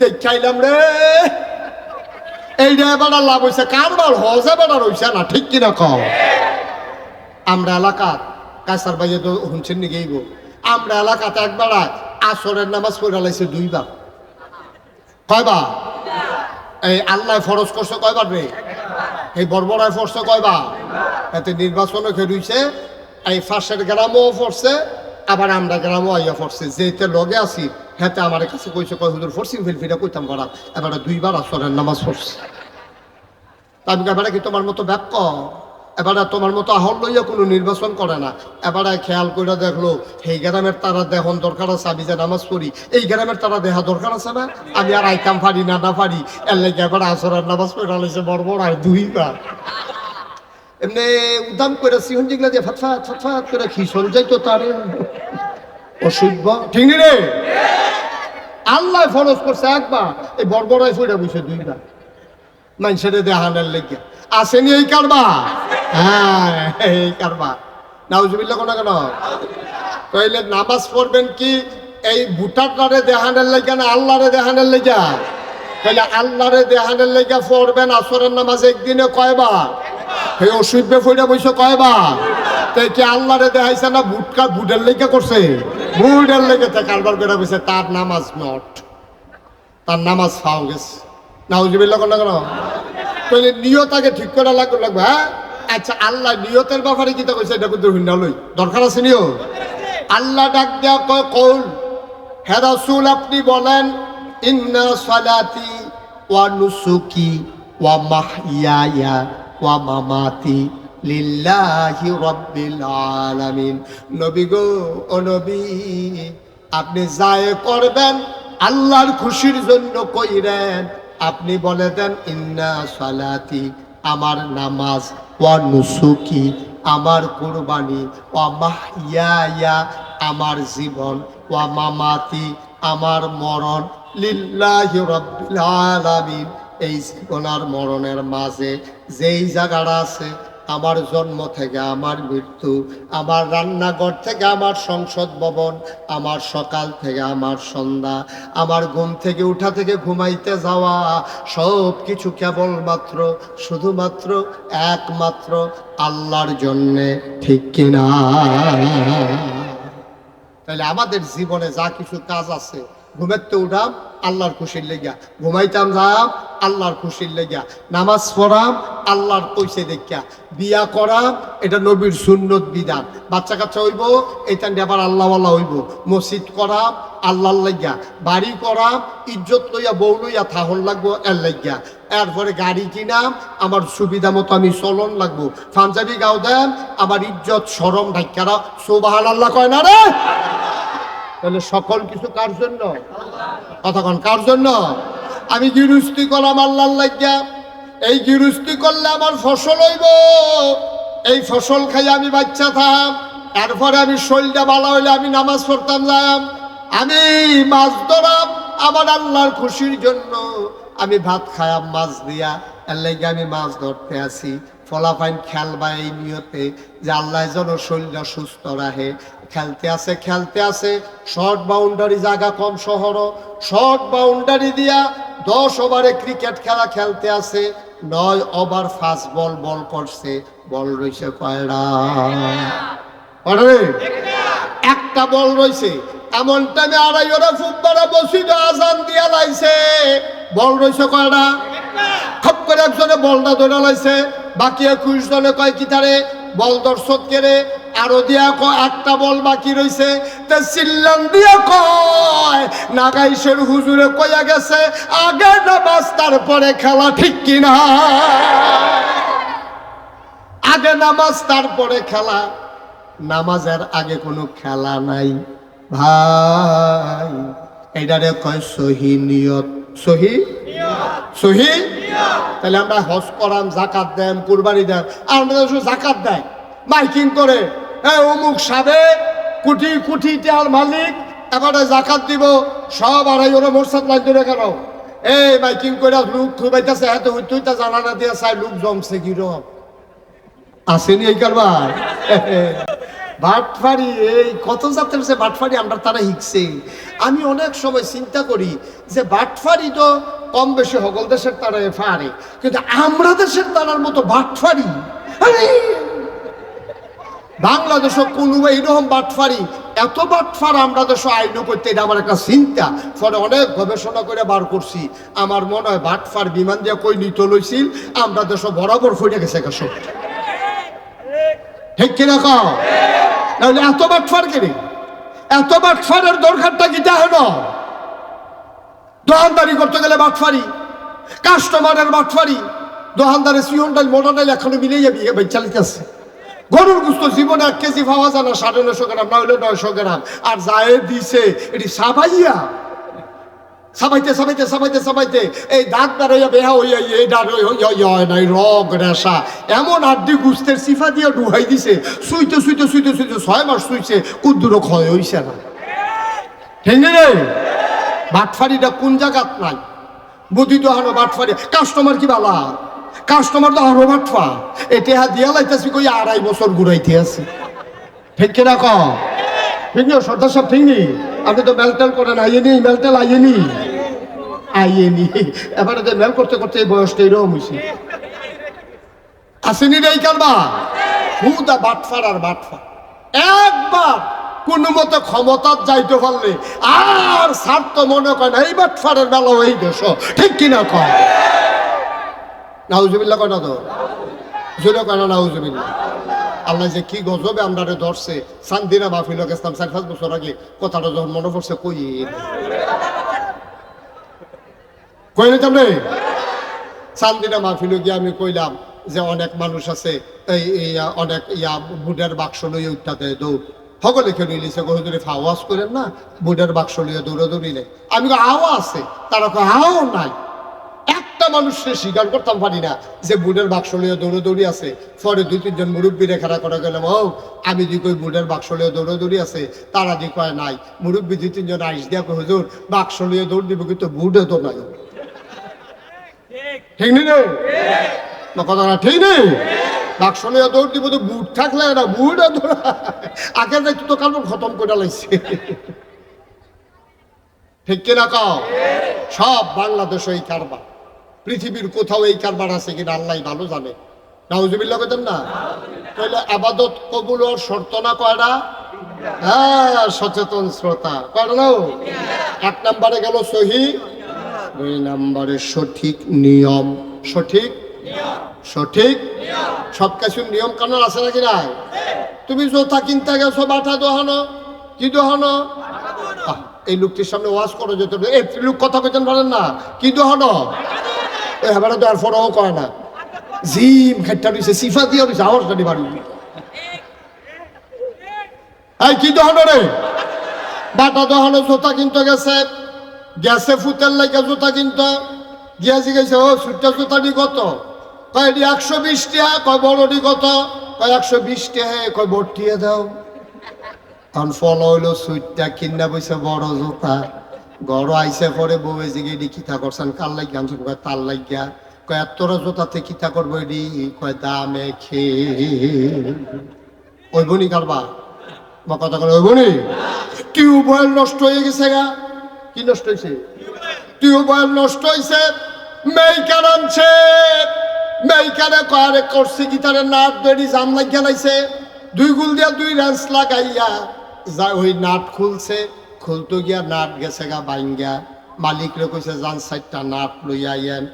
দেখাইলাম রে এইটা এবার লাভ হয়েছে কারবার হজে বেড়া রয়েছে না ঠিক কিনা কম আমরা এলাকাত কাছার বাইরে তো শুনছেন নাকি গো আমরা এলাকাতে একবার আসরের নামাজ পড়ে লাইছে দুইবার কয়বার এই আল্লাহ ফরজ করছে কয়বার রে এই বর্বরায় ফরছে কয়বার এতে নির্বাচনও খেলুইছে এই ফাঁসের গ্রামও ফরছে আবার আমরা গ্রামও আইয়া ফরছে যেতে লগে আছি হেতে আমার কাছে কইছে কয় হুজুর ফরসিং ফিলফিটা কইতাম করা এবার দুইবার আসরের নামাজ পড়ছে আমি এবারে কি তোমার মতো ব্যাক এবারে তোমার মতো আহল লইয়া কোনো নির্বাচন করে না এবারে খেয়াল করে দেখলো এই গ্রামের তারা দেখন দরকার আছে আমি যে নামাজ পড়ি এই গ্রামের তারা দেখা দরকার আছে না আমি আর আইতাম পারি না পারি এর লেগে এবার আসরের নামাজ পড়া লাইছে বড় বড় আর দুইবার এমনি উদাম করে সিহন যেগুলা দিয়ে ফাতফাত ফাতফাত করে খিসন যাইতো তার অসুভ ঠিক নি রে আল্লাহ ফরজ করছে একবার এই বড়বড়ায় ফিরে বসে দুইবার মানুষের দেহানের লেগে আসেনি এই কারবা হ্যাঁ এই কারবা নাউজুবিল্লাহ কোনা কেন কইলে নামাজ পড়বেন কি এই ভুটারটারে দেহানের লেগে না আল্লাহরে দেহানের লেগে কইলে আল্লাহরে দেহানের লেগে পড়বেন আসরের নামাজ একদিনে কয়বার এই অসুবিধে ফইরা বইছে কয়বার তাই কি আল্লাহরে দেখাইছে না বুটের লেগে করছে বুটের লেগে তা কারবার করে বইছে তার নামাজ নট তার নামাজ ফাও গেছে নাউজুবিল্লাহ কোনা কেন কইলে নিয়ত আগে ঠিক করা লাগবে হ্যাঁ আচ্ছা আল্লাহ নিয়তের ব্যাপারে কি তা কইছে এটা কিন্তু ভিন্ন লই দরকার আছে নিয়ত আল্লাহ ডাক দেয়া কয় কৌল হে রাসূল আপনি বলেন ইন্না সালাতি ওয়া নুসুকি ওয়া মাহইয়ায়া ওয়া মামাতি লিল্লাহি রাব্বিল আলামিন নবী গো ও নবী আপনি যায় করবেন আল্লাহর খুশির জন্য কইরেন আপনি বলে দেন ইন্না সালাতি আমার নামাজ ওয়া নুসুকি আমার কুরবানি ওয়া মাহইয়ায়া আমার জীবন ওয়া মামাতি আমার মরণ লিল্লাহি রাব্বিল আলামিন এই জীবন আর মরণের মাঝে যেই জায়গাটা আছে আমার জন্ম থেকে আমার মৃত্যু আমার রান্নাঘর থেকে আমার সংসদ ভবন আমার সকাল থেকে আমার সন্ধ্যা আমার ঘুম থেকে উঠা থেকে ঘুমাইতে যাওয়া সব কিছু কেবলমাত্র শুধুমাত্র একমাত্র আল্লাহর জন্যে ঠিক কিনা তাহলে আমাদের জীবনে যা কিছু কাজ আছে ঘুমাইতে উঠাম আল্লাহর খুশির লেগা ঘুমাইতাম যাম আল্লাহর খুশির লেগা নামাজ পড়াম আল্লাহর কইছে দেখা বিয়া করাম এটা নবীর সুন্নত বিধান বাচ্চা কাচ্চা হইব এটা আবার আল্লাহওয়ালা হইব মসজিদ করাম আল্লাহর লেগা বাড়ি করাম ইজ্জত লইয়া বউ লইয়া থাহন লাগবো এর লেগা এরপরে গাড়ি কিনাম আমার সুবিধা মতো আমি চলন লাগবো পাঞ্জাবি গাও দেন আমার ইজ্জত শরম ঢাক্কারা সুবহানাল্লাহ কয় না রে তাহলে সকল কিছু কার জন্য কতক্ষণ কার জন্য আমি গৃহস্থী করলাম আল্লাহর লাগিয়া এই গৃহস্থী করলে আমার ফসল হইব এই ফসল খাই আমি বাচ্চা থাম এরপরে আমি শরীরটা ভালো হইলে আমি নামাজ পড়তাম যাম আমি মাছ ধরাম আমার আল্লাহর খুশির জন্য আমি ভাত খায়াম মাছ দিয়া এর লাগে আমি মাছ ধরতে আসি ফলাফাইন খেলবা এই নিয়তে যে আল্লাহ যেন শরীরটা সুস্থ রাখে খেলতে আছে শর্ট বাউন্ডারি জায়গা কম শহর শর্ট বাউন্ডারি দিয়া 10 ওভারে ক্রিকেট খেলা খেলতে আছে 9 ওভার ফাস্ট বল করছে বল রয়েছে কয়টা একটা বল রয়েছে এমন টাইমে আড়াই ওরা ফুটবলা বসিত আজান দিয়া লাইছে বল রয়েছে কয়টা খপ করে একজনে বলটা ধরে লাইছে বাকি 21 জনে কয় কি তারে বল দর্শক কেড়ে আরো দিয়া একটা বল বাকি রয়েছে তা চিল্লান দিয়া কয় নাগাইশের হুজুরে কইয়া গেছে আগে নামাজ তারপরে খেলা ঠিক কিনা আগে নামাজ তারপরে খেলা নামাজের আগে কোনো খেলা নাই ভাই এটারে কয় সহি নিয়ত সহি তাহলে আমরা হজ করাম জাকাত দেন কুরবানি দেন আর আমাদের জাকাত দেয় মাইকিং করে অমুক সাবে কোটি কোটি টাকার মালিক এবারে জাকাত দিব সব আড়াই ওরা মোরসাদ লাইন ধরে কেন এই মাইকিং করে লোক খুবাইতেছে এত হইতে জানা না দিয়ে চাই লোক জমছে কিরম আসেনি এই কারবার বাটফারি এই কত জাতের যে বাটফারি আমরা তারা শিখছে। আমি অনেক সময় চিন্তা করি যে বাটফারি তো কম বেশি সকল দেশের তারা পারে, কিন্তু আমরা দেশের তারার মতো বাটফারি বাংলাদেশও কোনো এইরকম বাটফারি, এত বাটফার আমরা দেশ আইন করতে, এটা আমার একটা চিন্তা। ফলে অনেক গবেষণা করে বার করছি, আমার মনে হয় বাটফার বিমান দিয়ে কই নিত লইছিল, আমরা দেশ বরাবর ফুটে গেছে সব। ঠিক কিনা কও? তাহলে এত বাটফার কেন? এত বাটফারের দরকারটা কি তা হলো? দোকানদারি করতে গেলে বাটফারি, কাস্টমারের বাটফারি, দোকানদারের সিয়নটাই মোটাটাই এখনো মিলে যাবি ভাই চালিতেছে। গরুর গুস্ত জীবনে 1 কেজি পাওয়া যায় না, 950 গ্রাম না হলে 900 গ্রাম, আর যায় দিছে এটি সাবাইয়া সাবাইতে সাবাইতে সাবাইতে সাবাইতে এই দাঁত বেড়াইয়া বেহা হইয়া নাই রগ রেশা এমন আড্ডি গুস্তের সিফা দিয়ে ডুহাই দিছে, শুইতে শুইতে শুইতে শুইতে 6 মাস শুইছে, কুদ্দুরও ক্ষয় হইছে না। ঠিক রে? বাটফারিটা কোন জায়গাত নাই, বুদ্ধি তো হানো বাটফারি। কাস্টমার কি বালা, কাস্টমার তো আরো বাটফা, এটা দিয়া লাইতেছি কই 2.5 বছর ঘুরাইতে আছে। ঠিক কিনা ক? ঠিক না সর্দার সাহেব? ঠিক নি? আপনি তো মেলটেল করেন, আইয়েনি মেলটেল আইয়েনি আইয়েনি, এবারে তো মেল করতে করতে এই বয়সটা এরকম হয়েছে। আসেনি রে এই কারবা হুদা বাটফার আর বাটফা। একবার কোন মতো ক্ষমতার যাইতে পারলে আর স্বার্থ মনে করে না, এই বাটফারের বেলা এই দেশ। ঠিক কিনা ক? নাউজুবিল্লাহ কয় না তো? জোরে কয় না নাউজুবিল্লাহ? আল্লাহ যে কি গজবে আমরা ধরছে। সান্দিনা মাহফিল গেছিলাম 4-5 বছর আগে, কথাটা যখন মনে পড়ছে কই নিতাম রে। সান্দিনা মাহফিল গিয়ে আমি কইলাম যে অনেক মানুষ আছে এই অনেক বুডের বাক্স লইয়া উঠা দেয় দৌড়, সকলে খেলে নিয়েছে গহদুরে আওয়াজ করেন না, বুডের বাক্স লইয়া দৌড়াদৌড়ি নেই। আমি আওয়া আছে, তারা আও নাই। একটা মানুষকে স্বীকার করতাম পারি না যে বুডের বাক্স লইয়া দৌড়াদৌড়ি আছে। পরে 2-3 জন মুরব্বী রেখা করা গেলাম, ও আমি দি কই বুডের বাক্স লইয়া দৌড়াদৌড়ি আছে, তারা দি কয় নাই। মুরব্বী 2-3 জন আইস দিয়া কই হুজুর বাক্স লইয়া দৌড় দিব, কিন্তু বুডে তো নাই। ঠিক নেই রে কথা? ঠিক নেই? বাক্স লইয়া দৌড় দিব তো বুট থাকলে না, বুটে দৌড়া আগে যাইতো তো কাল খতম করে লাইছে। ঠিক কিনা কাও? সব বাংলাদেশ এই কারবার, পৃথিবীর কোথাও এই কারবার আছে কিনা আল্লাহ ভালো জানে। নাউজুবিল্লাহ কইতেন না? তাহলে আবাদত কবুল ওর শর্ত না কয়টা? হ্যাঁ, সচেতন শ্রোতা কয়টা নাও? 1 নম্বরে গেল সহি, 2 নম্বরে সঠিক নিয়ম। সঠিক সঠিক সব কিছুর নিয়ম কানুন আছে নাকি নাই? তুমি জোতা কিনতে গেছো, বাটা দোহানো কি দোহানো? এই লোকটির সামনে ওয়াজ করো যেত, এই লোক কথা কইতেন পারেন না, কি দোহানো? এবারে তো আর ফোনও করে না, জিম খাইটা দিছে, সিফা দিয়ে দিছে, আওয়াজ গাড়ি বাড়ি। এই কি দোহানো রে? বাটা দোহানো। জোতা কিনতে গেছে, গ্যাসে ফুতের লাগে জুতা কিনতে গিয়া জিজ্ঞাসা, ও সুটটা জুতাটি কত? কয় 120 টাকা। কয় বড়টি কত? কয় 120 টাকা। কয় বটিয়ে দাও। তখন ফল হইলো সুইটটা কিনা বইছে বড় জুতা। ঘর আইসে পরে বউয়ে জিগে এটি কিতা করছেন, কার লাগিয়া আনছেন? কয় তার লাগিয়া। কয় এতটা জুতাতে কিতা করবো এটি? কয় দামে খেয়ে। ওই বনি কারবা বা কথা করে ওই বনি। টিউবওয়েল নষ্ট হয়ে গেছে গা। কি নষ্ট হয়েছে? টিউবওয়েল নষ্ট হয়েছে, মেইকার আনছে। মেইকারে কয়ারে করছে কি তারে নাট দড়ি জাম লাগিয়া লাইছে, 2 গুল দিয়া 2 রেঞ্চ লাগাইয়া যা ওই নাট খুলছে। খুলতে গিয়া নাট গেছে গা বাইঙ্গা। মালিকরে কইছে যান 4টা নাট লইয়া আইয়েন।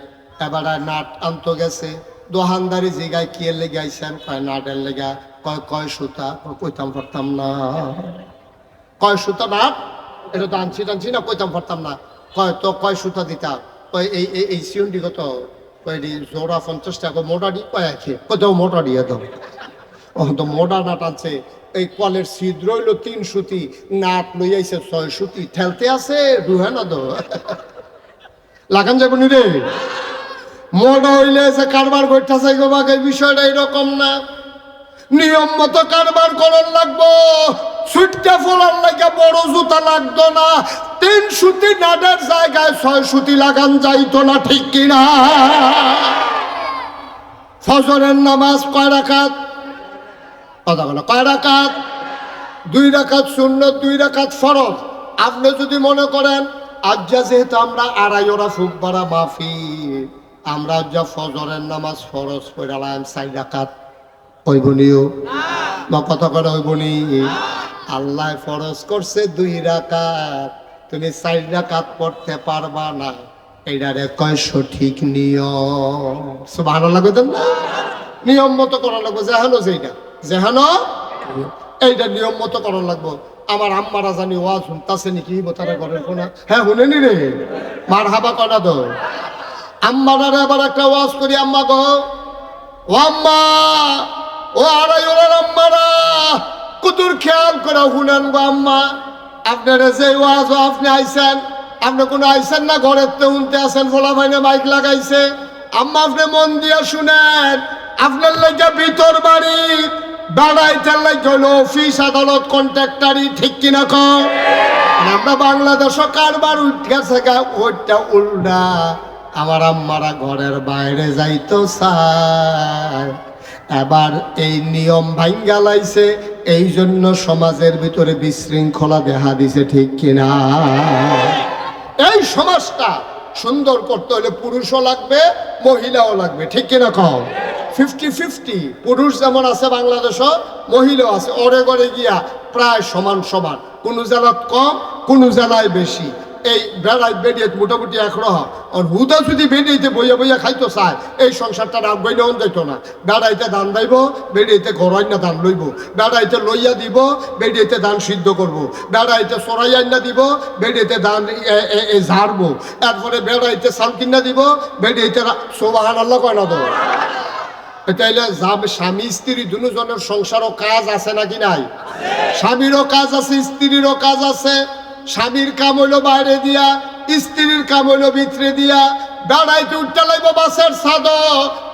এবারে নাট আনতো গেছে। দোকানদারি জিগায় কি লেগে আইছেন? কয় নাটের লেগা। কয় সুতা? কইতাম পারতাম না। কয় সুতা নাট? এটা তো আনছি টানছি না, কইতাম পারতাম না। কয় তো কয় সুতা দিতা? কয় এই সিউন্ডি কত? কয় জোড়া 50 টাকা। মোটাডি? কয় আছে। কত মোটা দিয়ে দাও। ও তো মোটা নাট আছে। এই কলের ছিদ্র হইলো 3 সুতি, নাট লই আইছে 6 সুতি। ঠেলতে আছে রুহে না দো লাগান যাবো নি রে। মোটা হইলে যে কারবার করতে চাই গো বাকে, বিষয়টা এরকম না। নিয়ম মতো কারবার করার লাগবো। সুটটা ফোলার লাগে বড় জুতা লাগতো না। 3 সুতি নাটের জায়গায় 6 সুতি লাগান যাইতো না। ঠিক কিনা? ফজরের নামাজ কয় রাকাত? কথা বলো, কয় রাকাত? 2 রাকাত সুন্নত 2 রাকাত ফরজ। আপনি যদি মনে করেন আজ যেহেতু আমরা আড়াই ওরা ফুক বাড়া মাফি, আমরা যা ফজরের নামাজ ফরজ পড়ালাম 4 রাকাত, হইবনিও বা কত করে হইবনি? আল্লাহ ফরজ করছে 2 রাকাত, তুমি 4 রাকাত পড়তে পারবা না, এইটারে কয় সঠিক নিয়ম। সুবহানাল্লাহ কইতেন না? নিয়ম মতো করা লাগবে, যেহানো এইটা নিয়ম মতো করা লাগবো। আমার আম্মারা জানি ওয়াজ শুনতাছে নাকি তারা ঘরের কোনা? হ্যাঁ শুনেনি রে, মার হাবা কনা দো। আম্মারা এবার একটা ওয়াজ করি, আম্মা গো, ও আম্মা, ও আড়াই ওরার আম্মারা কুতুর খেয়াল করে শুনেন গো আম্মা। আপনারা যে ওয়াজ আপনি আইছেন, আপনি কোনো আইছেন না ঘরের তো শুনতে আছেন, ফোলা ভাইনে মাইক লাগাইছে। আম্মা আপনি মন দিয়া শুনেন, আপনার লাগে ভিতর বাড়ি বেড়াইতে লাগে হলো অফিস আদালত কন্ট্রাক্টারি, ঠিক কিনা কম? আমরা বাংলাদেশও কারবার উঠেছে গা, ওইটা উল্টা। আমার আম্মারা ঘরের বাইরে যাইতো চায়, এবার এই নিয়ম ভাঙ্গা লাইছে, এই জন্য সমাজের ভিতরে বিশৃঙ্খলা দেখা দিছে, ঠিক কিনা? এই সমাজটা সুন্দর করতে হলে পুরুষও লাগবে, মহিলাও লাগবে, ঠিক কিনা কম? 50-50, পুরুষ যেমন আছে বাংলাদেশও, মহিলাও আছে। ওরে ঘরে গিয়া প্রায় সমান সমান, কোনো জেলায় কম, কোনো জেলায় বেশি। এই বেড়াই বেরিয়ে মোটামুটি একরহ। আর হুদা যদি বেরিয়েতে বইয়া বইয়া খাইতো চায়, এই সংসারটা রাগ বই নেওয়া যাইতো না। বেড়াইতে ধান দাইব, বেরিয়েতে ঘরাই না ধান লইব, বেড়াইতে লইয়া দিব, বেরিয়েতে ধান সিদ্ধ করব, বেড়াইতে সরাই আইনা দিব, বেরিয়েতে ধান ঝাড়বো, তারপরে বেড়াইতে চাল কিনা দিব, বেরিয়েতে সুবহানাল্লাহ কয় না তো? তাইলে স্বামী স্ত্রী দুজনের সংসারও কাজ আছে নাকি নাই? স্বামীরও কাজ আছে, স্ত্রীরও কাজ আছে। স্বামীর কাম হইলো বাইরে দিয়া, স্ত্রীর কাম হইলো ভিতরে দিয়া। বেড়াইতে উঠতে লাগব বাসের ছাদ,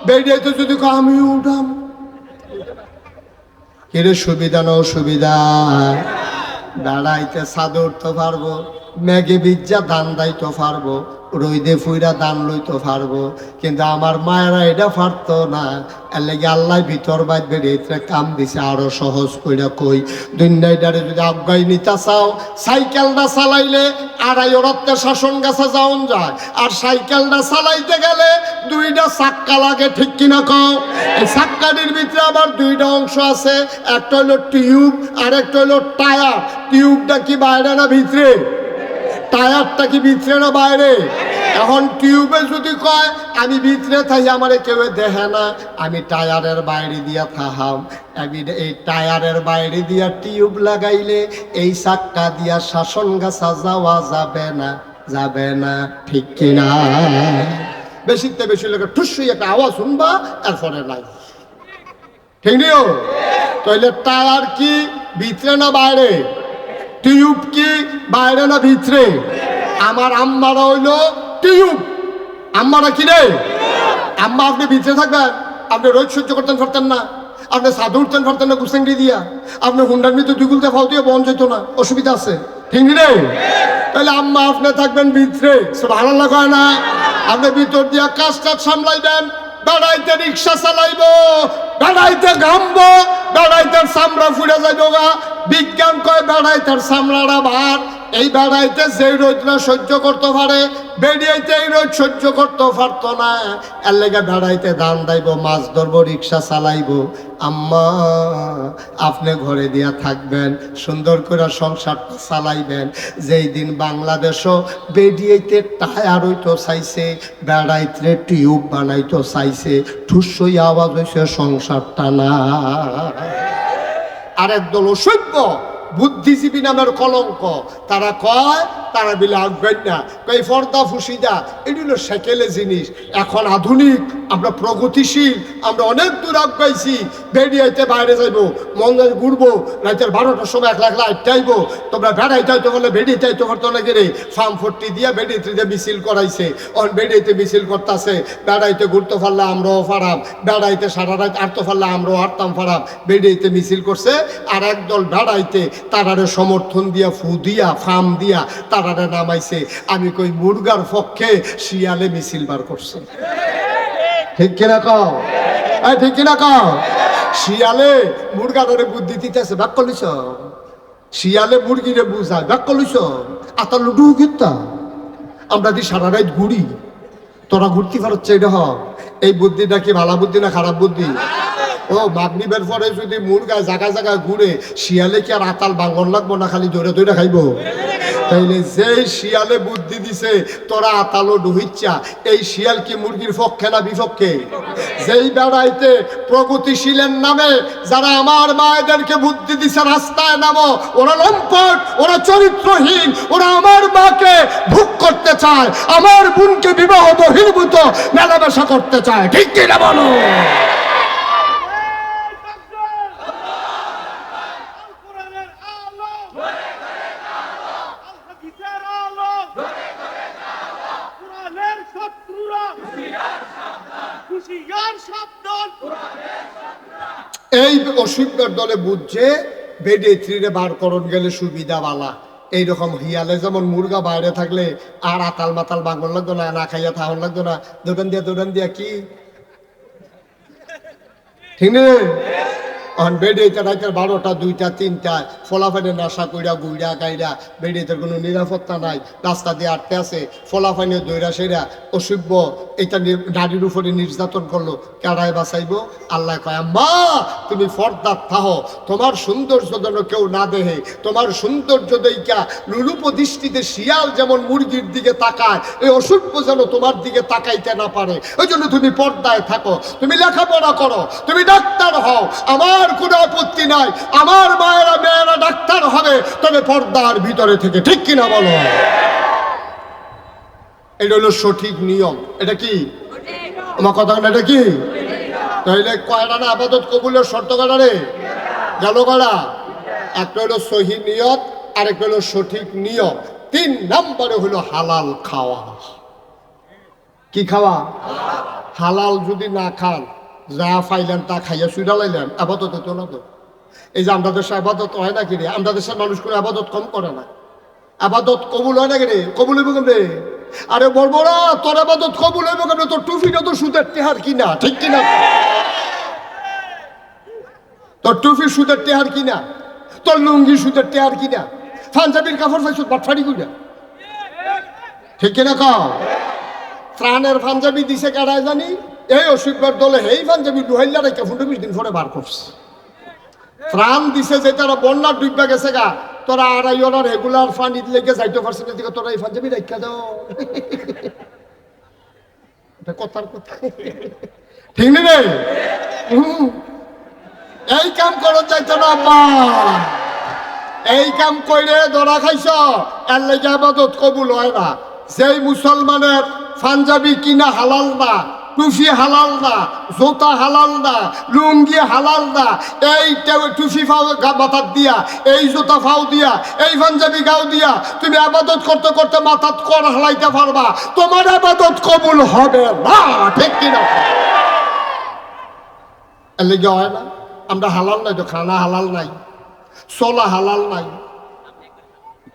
বেড়াইতে যদি আমি উঠাম, কিরে সুবিধা না অসুবিধা? বেড়াইতে ছাদ উঠতে পারবো, মেঘে বিজ্জা ধান দাইতে পারবো, রইদে ফুইরা দান লইতে পারবো, কিন্তু আমার মায়েরা এটা পারতো না। এর লেগে আল্লাহ ভিতর বাইর বেরিয়ে কাম দিছে আরো সহজ কইরা। কই দুনিয়াটারে যদি আজ্ঞাই নিতে চাও, সাইকেলটা চালাইলে আড়াই ওরাতে শাসন গাছা যাওন যায়, আর সাইকেলটা চালাইতে গেলে 2টা চাক্কা লাগে, ঠিক কিনা কও? এই চাক্কাটির ভিতরে আবার 2টা অংশ আছে, একটা হলো টিউব আর একটা হলো টায়ার। টিউবটা কি বাইরে না ভিতরে? টায়ারটা কি ভিতরে না বাইরে? এখন টিউবে যদি কয় আমি ভিতরে থাকি, আমারে কেউ দেখে না, আমি টায়ারের বাইরে দিয়া থাহাম। আমি এই টায়ারের বাইরে দিয়া টিউব লাগাইলে এই চাক্কা দিয়া শাসন গাছা যাওয়া যাবে না, যাবে না, ঠিক কিনা? বেশিতে বেশি লোকের ঠুসই একটা আওয়াজ শুনবা, এরপরে নাই, ঠিক নিও? তাইলে টায়ার কি ভিতরে না বাইরে? টিউব কি বাইরে না ভিতরে? আমার আম্মারা হইলো টিউব। আম্মারা কি রে? আম্মা আপনি ভিতরে থাকবেন, আপনি রোজ সহ্য করতেন পারতেন না, আপনি সাধু উঠতেন পারতেন না কুসেঙ্গি দিয়া, আপনি হুন্ডার মৃত্যু 2 গুলতে ফাও দিয়ে বন যেত না, অসুবিধা আছে, ঠিক রে? তাহলে আম্মা আপনি থাকবেন ভিতরে, সুবহানাল্লাহ কয় না? আপনি ভিতর দিয়া কাজ টাজ সামলাইবেন, বেড়াইতে রিক্সা চালাইব, বেড়াইতে ঘামবো, বেড়াইতে চামড়া ফুড়ে যাইব গা। বিজ্ঞান কয় বেড়াইতে চামড়াটা ভার। এই বেড়াইতে যেই রোদটা সহ্য করতে পারে, বেরিয়াইতে এই রোদ সহ্য করতে পারতো না। এর লেগে বেড়াইতে ধান দাইব, মাছ ধরবো, রিক্সা চালাইবো। আম্মা আপনি ঘরে দিয়া থাকবেন, সুন্দর করে সংসারটা চালাইবেন। যেই দিন বাংলাদেশও বেরিয়াইতে টায়ার হইতো চাইছে, বেড়াইতে টিউব বানাইতো চাইছে, ঠুসই আওয়াজ হয়েছে সংসারটা না। আরেক দল অসভ্য বুদ্ধিজীবী নামের কলঙ্ক, তারা কয় তারা বিলে আগ্রহ না, কই ফর্দা ফুসিদা এগুলো সেকেলে জিনিস। এখন আধুনিক, আমরা প্রগতিশীল, আমরা অনেক দূর আগাইছি। বেরিয়াইতে বাইরে যাইব, মঙ্গল ঘুরবো, রাতের 12টার সময় 1 লাখ লাইট আইবো। তোমরা বেড়াইতে হইতে বলে বেরিয়েতে হইতে পারতো না গেলে ফার্ম 40 দিয়া বেরিয়েতে দিয়ে মিছিল করাইছে। অন বেরিয়েতে মিছিল করতেছে, বেড়াইতে ঘুরতে পারলে আমরাও ফারাম, বেড়াইতে সারা রাত আটতে পারলে আমরাও আটতাম ফারাম। বেরিয়েতে মিছিল করছে, আর একদল বেড়াইতে তারারে সমর্থন দিয়া, ফু দিয়া, ফার্ম দিয়া তারারে নামাইছে। আমি কই মুরগার পক্ষে শিয়ালে মিছিল বার করছে, ঠিক কিনা কও? ঠিক কিনা কও? শিয়ালে মুরগারে বুদ্ধি দিতেছে, ভাগ করলিস শিয়ালে মুরগিরে বুঝায় ব্যাক কলিস আতার লুডু গিতা আমরা দি সারা রাত ঘুরি, তোরা ঘুরতে পারছে এটা হ। এই বুদ্ধিটা কি ভালো বুদ্ধি না খারাপ বুদ্ধি? ও মাগরিবের পরে যদি মুরগায় জায়গায় জায়গায় ঘুরে, শিয়ালে কি আর আতাল বাঙ্গন লাগবো না খালি ধরে ধরে খাইবো? তাইলে যেই শিয়ালে বুদ্ধি দিছে তোরা আতালো ডুহিচ্ছা, এই শিয়াল কি মুরগির পক্ষে না বিপক্ষে? যেই বেড়াইতে প্রগতিশীলের নামে যারা আমার মায়েদেরকে বুদ্ধি দিছে রাস্তায় নামো, ওরা লম্পট, ওরা চরিত্রহীন, ওরা আমার মাকে ভোগ করতে চায়, আমার বোনকে বিবাহ বহির্ভূত মেলামেশা করতে চায়, ঠিক কিনা বলো? এই অসুবিধার দলে বুঝছে বেডে থ্রিরে বার করণ গেলে সুবিধা বালা। এইরকম হিয়ালে যেমন মুরগা বাইরে থাকলে আর আতাল মাতাল বাঙ্গন লাগতো না, না খাইয়া থাহন লাগতো না, দোকান দিয়া কি ঠিক না? বেডেতে রাতের 12টা 2টা 3টা ফলাফানে নেশা কইরা গুইরা গাইরা, বেডেতে কোনো নিরাপত্তা নাই, রাস্তা দিয়ে আটকে আছে, ফলাফানে দৈরা সেরা অসভ্য এটা নারীর উপরে নির্যাতন করলো, কারায় বাঁচাইব? আল্লাহ কয় আম্মা তুমি ফর্দার থাহ, তোমার সৌন্দর্য যেন কেউ না দেহে, তোমার সৌন্দর্য দেইকা লুলুপ দৃষ্টিতে শিয়াল যেমন মুরগির দিকে তাকায়, এই অসভ্য যেন তোমার দিকে তাকাইতে না পারে, ওই জন্য তুমি পর্দায় থাকো, তুমি লেখাপড়া করো, তুমি ডাক্তার হও, আমার কোনো আপত্তি নাই, আমার মায়েরা মেয়েরা ডাক্তার হবে, তবে পর্দার ভিতরে থেকে, ঠিক কিনা বলো? এটা হলো সঠিক নিয়ম। এটা কি আমার কথা? এটা কি? তাইলে কয়টা না আপাতত কবুলের শর্ত কাটা রে গেল কারা? একটা হলো সহি নিয়ত, আরেকটা হলো সঠিক নিয়ম, 3 নম্বরে হলো হালাল খাওয়া। কি খাওয়া? হালাল যদি না খান, যা ফাইলেন তা খাইয়া সুইডা লাইলেন, আবাদত হতো না তো। এই যে আমরা দেশে আবাদত হয় না কি রে? আমরা দেশের মানুষ করে আবাদত কম করে না, আবাদত কবুল হয় না কি রে? কবুল হইব কেমনে? আরে বলবো না তোর আবাদত কবুল হইব কেমনে? তোর টুপিটা তো সুদের টেহার কিনা, ঠিক কিনা? তোর টুপি সুদের টেহার কিনা, তোর লুঙ্গি সুদের টেহার কিনা, পাঞ্জাবির কাপড় পাইছ বাটফাড়ি কইরা, ঠিক কিনা কাও? ত্রাণের পাঞ্জাবি দিছে কারায় জানি, এই অসুখবার দলে এই পাঞ্জাবি ডুহাইলা রেখে 15-20 দিন পরে বার করছে। ত্রাণ দিছে যে তারা বন্যা ডুববা গেছে গা, তোরা আড়াই ওনার রেগুলার ফান্ড লেগে যাইতে পারছে না, দিকে তোরা এই পাঞ্জাবি রেখা দাও, কথার কথা ঠিক নেই? এই কাম করো যাইতো না আব্বা, এই কাম কইরে ধরা খাইছ, এর লেগে আবাদত কবুল হয় না। যেই মুসলমানের পাঞ্জাবি কিনা হালাল না, টুফি হালাল না, জোতা হালাল না, লুঙ্গি হালাল না, এই টুফি ফাও মাথার দিয়া, এই জোতা ফাও দিয়া, এই পাঞ্জাবি গাও দিয়া তুমি আবাদত করতে করতে মাথাত কর হালাইতে পারবা, তোমার আবাদত কবুল হবে না, ঠিক কিনা? এর লেগে হয় না। আমরা হালাল নাই তো, খানা হালাল নাই, চলা হালাল নাই,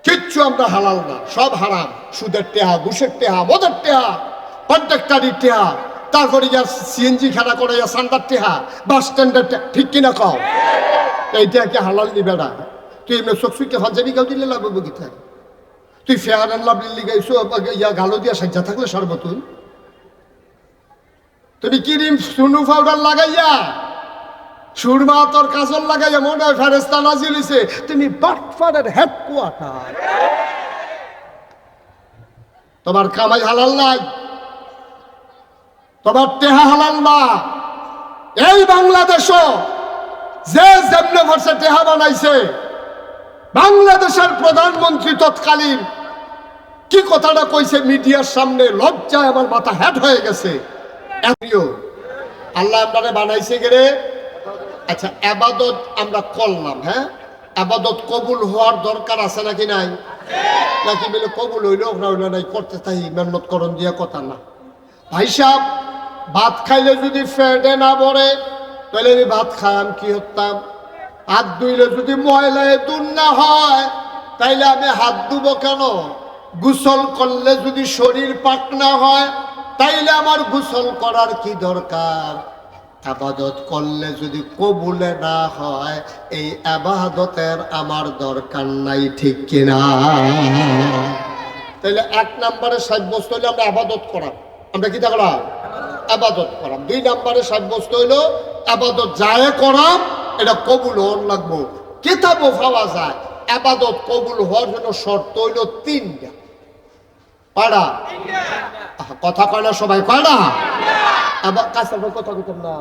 কিচ্ছু আমরা হালাল না, সব হারাম। সুদের টেহা, ঘুষের টেহা, মদের টেহা, কন্ট্রাক্টারির টেহা, তারপরে ইয়ার সিএনজি খেলা করে সান্ডার টেহা, বাস স্ট্যান্ডের টেহা, ঠিক কিনা কও? এইটা কি হালাল নিবে না? তুই এমনি চকচুকে পাঞ্জাবি গাও দিলে লাগবে বগিতে, তুই ফেয়ার অ্যান্ড লাভলি লিগাইছো ইয়া গালো দিয়া সাজ্জা থাকলে সর্বতুন, তুমি ক্রিম সুনু পাউডার লাগাইয়া সুরমা তোর কাজল লাগাইয়া মনে হয় ফেরেস্তা নাজিল হইছে, তুমি বাটফারের হেডকোয়ার্টার। তোমার কামাই হালাল নাই, তোমার টেহা হালাল না। এই বাংলাদেশও যে যেমনে ভার্সে টেহা বানাইছে, বাংলাদেশের প্রধানমন্ত্রী তৎকালীন কি কথাটা কইছে মিডিয়ার সামনে, লজ্জায় আমার মাথা হেড হয়ে গেছে। আল্লাহ আপনারা বানাইছে গেরে। আচ্ছা, আবাদত আমরা করলাম, হ্যাঁ, আবাদত কবুল হওয়ার দরকার আছে নাকি নাই? নাকি বলে কবুল হইল হইল নাই, করতে তাই মেহনত করণ দিয়ে কথা না। ভাই সাহেব, ভাত খাইলে যদি ফেটে না পড়ে তাহলে আমি ভাত খাইলাম কি হতাম? হাত ধুইলে যদি ময়লায় দূর না হয় তাইলে আমি হাত ধুবো কেন? গোসল করলে যদি শরীর পাক না হয় তাইলে আমার গোসল করার কি দরকার? আবাদত করলে যদি কবুলে না হয়, এই আবাদতের আমার দরকার নাই, ঠিক কিনা? তাহলে 1 নম্বরে সাব্যস্ত হইলে আমরা আবাদত করাম। আমরা কি দেখলাম? আবাদত করাম। 2 নম্বরে সাব্যস্ত হইল আবাদত যায় করাম, এটা কবুল হওয়ার লাগবো। কিতাবও পাওয়া যায় আবাদত কবুল হওয়ার জন্য শর্ত হইল 3টা। কয়টা? কথা কয় না সবাই? কয়টা? কথা কইতাম না।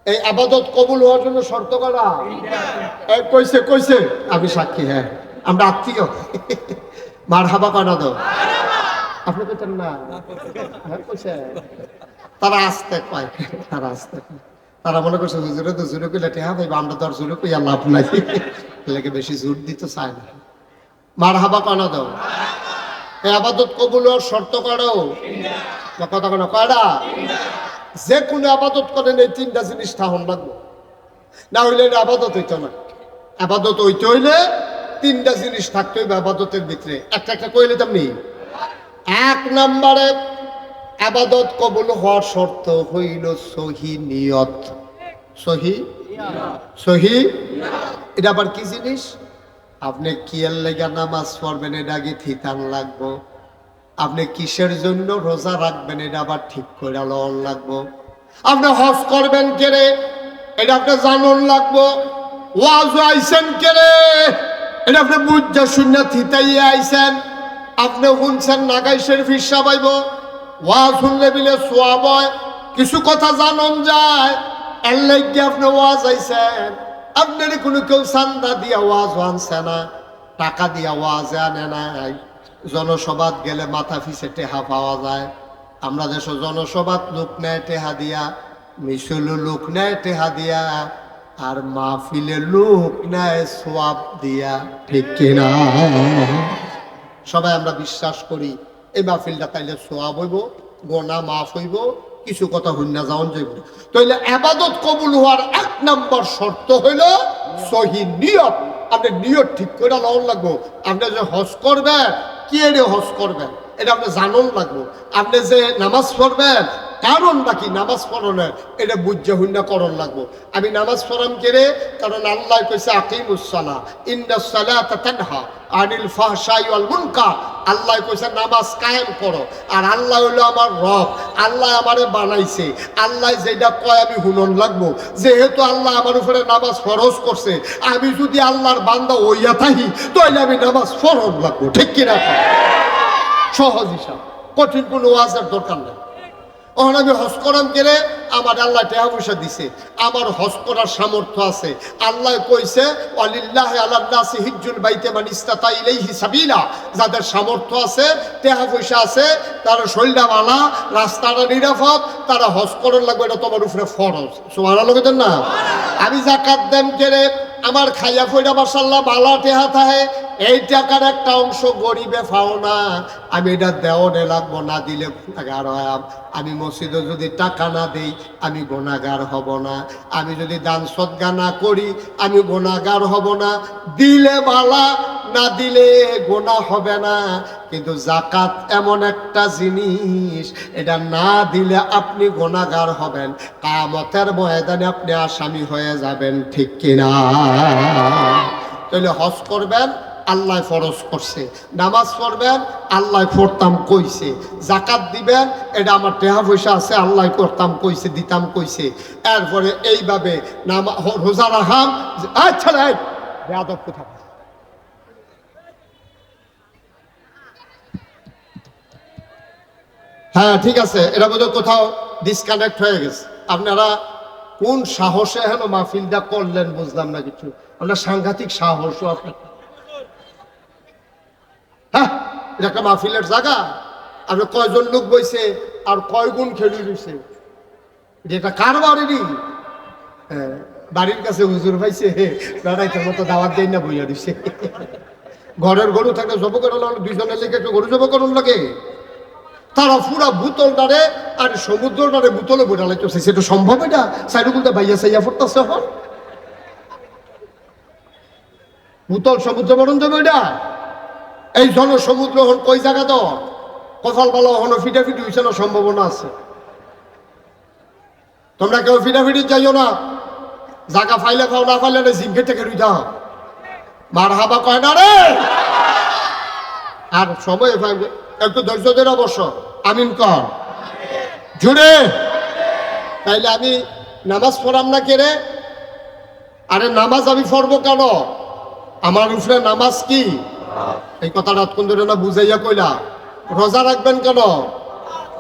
এই আবাদত কবুল হওয়ার জন্য শর্ত কয়টা? কইছে কইছে, আমি সাক্ষী। হ্যাঁ, আমরা আত্মীয়। মারহাবা কয় না তো? আপনি কইতেন না? কইছে। তারা আসতে কয়, তারা আসতে কয়। তারা মনে করছে হুজুরে তো জোরে কইলে টেহা পাইবা, আমরা তো আর জোরে কইয়া লাভ নাই, লেগে বেশি জোর দিতে চায় না। মারহাবা কয় না তো? এই আবাদত কবুল হওয়ার শর্ত কয়টা? কথা কয় না? কয়টা? যে কোনো আবাদত করেন এই 3টা জিনিস থাহন লাগবে, না হইলে এটা আবাদত হইতো না। আবাদত হইতে হইলে 3টা জিনিস থাকতে হইবে আবাদতের ভিতরে। একটা একটা কইলে তেমনি। 1 নম্বরে আবাদত কবুল হওয়ার শর্ত হইল সহি নিয়ত। সহি সহি এটা আবার কি জিনিস? আপনি কিয়ের লেগা নামাজ পড়বেন, এটা আগে থিতান লাগবো। আপনি কিসের জন্য রোজা রাখবেন, এটা আবার ঠিক করে লওয়ার লাগবো। আপনি হজ করবেন কেরে, এটা আপনি জানুন লাগবো। ওয়াজ আইছেন কেরে, এটা আপনি বুঝা শূন্য থিতাইয়া আইছেন। আপনি শুনছেন নাগাই শরীফ সাবাইব, ওয়াজ শুনলে বিলে সোয়াব হয়। কিছু কথা জানন যায়, এর লাগি আপনি ওয়াজ আইছেন। আপনার কোনো কেউ চান্দা দিয়া ওয়াজ আনছে না, টাকা দিয়া ওয়াজ আনে নাই। জনসভাত গেলে মাথা ফিসে টেহা পাওয়া যায়। আমরা দেশ জনসভাত লোক নেয় টেহা দিয়া, মিছিল লোক নেয় টেহা দিয়া, আর মাহফিলে লোক নেয় সোয়াব দিয়া, ঠিক কিনা? সবাই আমরা বিশ্বাস করি এই মাহফিলটা তাইলে সোয়াব হইব, গোনা মাফ হইব, কিছু কথা হইনা যাওন যাইব। তাইলে আবাদত কবুল হওয়ার 1 নম্বর শর্ত হইল সহি নিয়ত। আপনি নিয়ত ঠিক করে লওয়ার লাগবো। আপনি যে হজ করবেন, কি এর হজ করবেন এটা আপনি জানুন লাগবো। আপনি যে নামাজ পড়বেন, কারণ নাকি নামাজ পড়নের, এটা বুঝে হুন্না করণ লাগবো। আমি নামাজ পড়াম কেরে, কারণ আল্লাহ কইছে আকিমুস সালাহ ইন্নাস সালাতা তানহা আনিল ফাহশাই ওয়াল মুনকার। আল্লাহ কইছে নামাজ কায়েম করো। আর আল্লাহ হইলো আমার রব, আল্লাহ আমারে বানাইছে। আল্লাহ যেটা কয় আমি হুনন লাগবো। যেহেতু আল্লাহ আমার উপরে নামাজ ফরজ করছে, আমি যদি আল্লাহর বান্দা হইয়া থাকি, তাহলে আমি নামাজ ফরজ লাগবো, ঠিক কিনা? সহজ হিসাব, কঠিন কোনো ওয়াজের দরকার নেই। ওখানে আমি হজ করাম গেলে আমার আল্লাহ টাকা পয়সা দিছে, আমার হজ করার সামর্থ্য আছে। আল্লাহ কইছে ওয়ালিল্লাহি আলান নাসি হিজ্জুল বাইতি মান ইসতাতা ইলাইহি সাবিলা। যাদের সামর্থ্য আছে, টাকা পয়সা আছে, তারা শরীরটা ভালো, রাস্তাটা নিরাপদ, তারা হজ করার লাগবে, এটা তোমার উপরে ফরজ। সুবহানাল্লাহ কইতেন না? আমি যাকাত দেন গেলে আমার খাইয়া ফইরা মাশাআল্লাহ ভালো টেহা থাকে, এই টাকার একটা অংশ গরিবে পাও না, আমি এটা দেওয়ানে লাগবো, না দিলে গুনাহগার হয়। আমি মসজিদে যদি টাকা না দেই, আমি গুনাহগার হব না। আমি যদি দান সদকা না করি, আমি গুনাহগার হব না। দিলে বালা, না দিলে গুনাহ হবে না। কিন্তু যাকাত এমন একটা জিনিস, এটা না দিলে আপনি গুনাহগার হবেন, কিয়ামতের ময়দানে আপনি আসামি হয়ে যাবেন, ঠিক কিনা? তাহলে হজ করবেন, আল্লাহ ফরজ করছে। নামাজ পড়বেন, আল্লাহ পড়তাম কইছে। যাকাত দিবেন, এটা আমার টাকা পয়সা আছে, আল্লাহ করতাম কইছে, দিতাম কইছে। এরপরে এইভাবে রোজা রাখাম। আচ্ছা বেয়াদব কোথা? হ্যাঁ ঠিক আছে, এটা বোধহয় কোথাও ডিসকানেক্ট হয়ে গেছে। আপনারা কোন সাহসে হেন মাহফিলটা করলেন বুঝলাম না কিছু। আপনার সাংঘাতিক সাহসও আপনার। হ্যাঁ, এটা একটা মাহফিলের জায়গা। আপনি কয়জন লোক বইছে আর কয় গুণ খেলি রয়েছে, এটা কার বাড়িরই? বাড়ির কাছে হুজুর পাইছে, বেড়াইতের মতো দাওয়াত দেয় না, বইয়া দিছে। ঘরের গরু থাকলে জব করা লাগে, 2 জনের লেগে একটু গরু জব করুন লাগে। তারা পুরা বোতল ডারে আর সমুদ্র ডারে বোতলে বইটা লাগতেছে। সেটা সম্ভব? এটা সাইডুকুলতে ভাইয়া সাইয়া ফুটতেছে। এখন বোতল সমুদ্র বরণ যাবে এটা। এই জনসমুদ্র হন কই জায়গা তো কপাল ভালো হন ফিটাফিটি হয়েছে না, সম্ভাবনা আছে। তোমরা কেউ ফিটাফিটি যাইও না, জায়গা ফাইলে খাও, না ফাইলে জিঙ্কে থেকে রুই যাও, মার হাবা কয় না রে। আর সময় একটু ধৈর্য ধরে অবশ্য আমিন কর জুড়ে। তাইলে আমি নামাজ পড়াম না কে রে? আরে নামাজ আমি পড়বো কেন? আমার উপরে নামাজ কি? এই কথাটা কোন ধরে না বুঝাইয়া কইলা। রোজা রাখবেন কেন?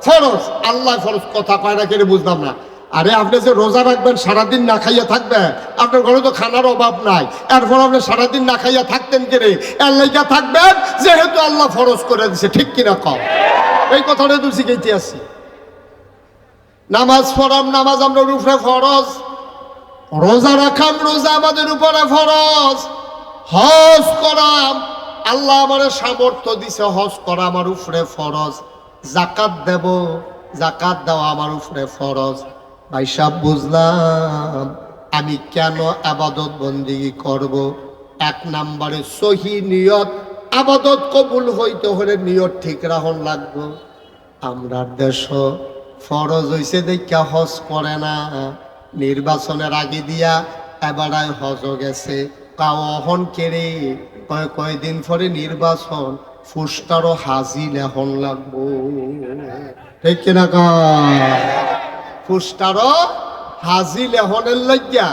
ফরজ, আল্লাহ ফরজ। কথা কয় না কেন বুঝলাম না। আরে আপনি যে রোজা রাখবেন, সারাদিন না খাইয়া থাকবেন, আপনার ঘরে তো খানার অভাব নাই, এরপর আপনি সারাদিন না খাইয়া থাকতেন কেড়ে? এর লাইগা থাকবেন যেহেতু আল্লাহ ফরজ করে দিছে, ঠিক কিনা কম? এই কথাটা তো শিখাইতে আসি। নামাজ পড়াম, নামাজ আমরা উপরে ফরজ। রোজা রাখাম, রোজা আমাদের উপরে ফরজ। হজ করাম, আল্লাহ আমার সামর্থ্য দিছে, হজ করা আমার উপরে ফরজ। জাকাত দেব, জাকাত দেওয়া আমার উপরে ফরজ। ভাই সাহেব, বুঝলাম আমি কেন আবাদত বন্দেগী করব। এক নম্বরে সহি নিয়ত। আবাদত কবুল হইতে হলে নিয়ত ঠিক রাখন লাগবে। আমরা দেশ ফরজ হইছে দেখা হজ করে না, নির্বাচনের আগে দিয়া এবারায় হজ গেছে। কাওহন কেড়ে কয়দিন পরে নির্বাচন, ফুসটারও হাজি লেখন লাগবো, ঠিক কিনা কা? ফুসটারও হাজি লেহনের লাগিয়া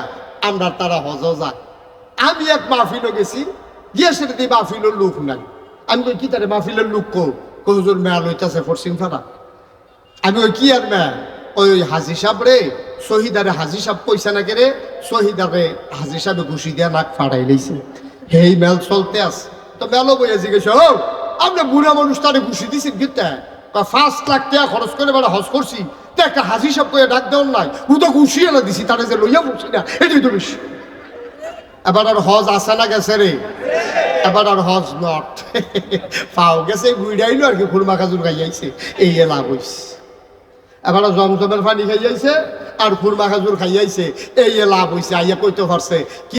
আমরা তারা হজ যায়। আমি এক মাহফিলও গেছি, গিয়ে সেটা দিয়ে মাহফিলের লোক নাই। আমি কই কি তারে মাহফিলের লোক কহুজুর মেয়া লইতাছে ফরসিং ফাটা। আমি ওই কি আর মেয়া, ওই হাজি সাহেব রে, শহীদারে হাজি সাহেব পয়সা না কেড়ে, শহীদারে হাজি সাহেবে ঘুষি দিয়া নাক ফাড়াই লইছে। হেই মেল চলতে আছে, তো মেলও বইয়া জিজ্ঞেস, ও আপনি বুড়া মানুষ তারে ঘুষি দিছেন কিতা? 5 লাখ টাকা খরচ করে বেড়া হজ করছি, তো একটা হাজি সাহেব কয়ে ডাক দেওয়ার নাই, ও তো ঘুষি এনে দিছি, তারে যে লইয়া বলছি না, এটাই তো বেশি। এবার আর হজ আসে না গেছে রে, এবার আর হজ নট পাও গেছে, বুড়াইলো আর কি, খুরমা খাজুর খাইয়াইছে, এই লাভ হইছে। এবার জমজমের পানি খাইয়াইছে আর খুরমা খাজুর খাইয়াইছে, এই লাভ হইছে। আইয়া কইতে পারছে